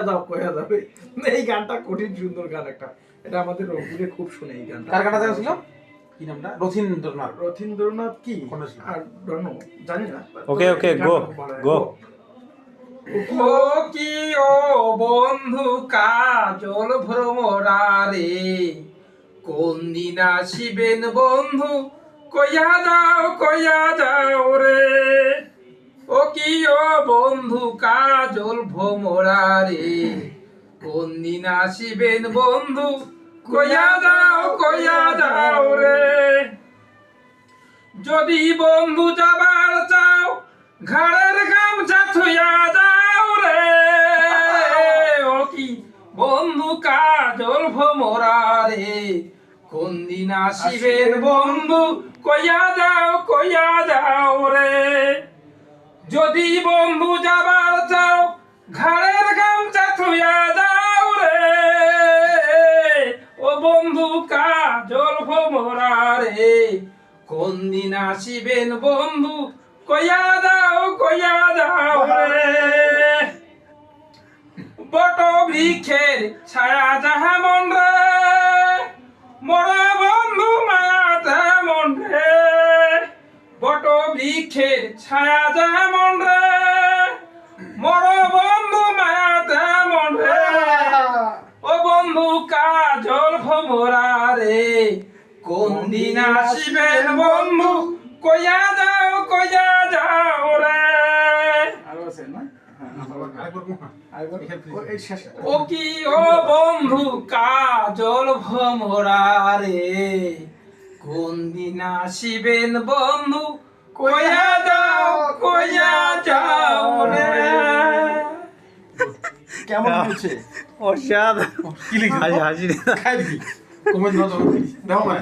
দাও কয়া যাবে। এই গানটা কঠিন সুন্দর গান একটা। এটা আমাদের রংপুরে খুব শুনে এই গানটা। কার গানটা ছিল? কি নামটা? রথীন্দ্রনাথ। রথীন্দ্রনাথ কি? কোনটা ছিল? আর ডনো জানি না। ওকে ওকে গো গো। ও কি ও বন্ধু কাজল ভ্রমরারে, কোন দিন আসিবেন বন্ধু কইয়া যাও রে। ও কি ও বন্ধু কাজল ভ্রমরারে, কোন দিন আসিবেন বন্ধু কইয়া যাও রে। যদি বন্ধু যাবার চাও ঘাড়ের গামছা থুইয়া যাও রে। ও কি বন্ধু কাজল ভ্রমরা রে, কোন দিন আসিবেন বন্ধু কইয়া যাও রে। যদি বন্ধু যাবার চাও ঘাড়ের গামছা থুইয়া যাও রে। ও বন্ধু কাজল ভ্রমরা রে, কোন দিন আসিবেন বন্ধু কইয়া যাও রে। বট বৃক্ষের ছায়া যাহা মন রে, মোর বন্ধু মায়া তেমন রে। বট বৃক্ষের ছায়া যাহা মন রে, মোর বন্ধু মায়া তেমন রে। ও বন্ধু কাজল ভ্রমরা রে, কোন দিন আসিবেন বন্ধু কইয়া যাও রে। আরো আছে না? ও কি ও বন্ধু কাজল ভ্রমরা রে, কোন দিন আসিবেন বন্ধু কইয়া যাও রে। কেমন হচ্ছে? অসাধারণ। কি লিখছিস? হাসি হাসি। খাই দেখি। কমেন্ট দাও। দেখো না।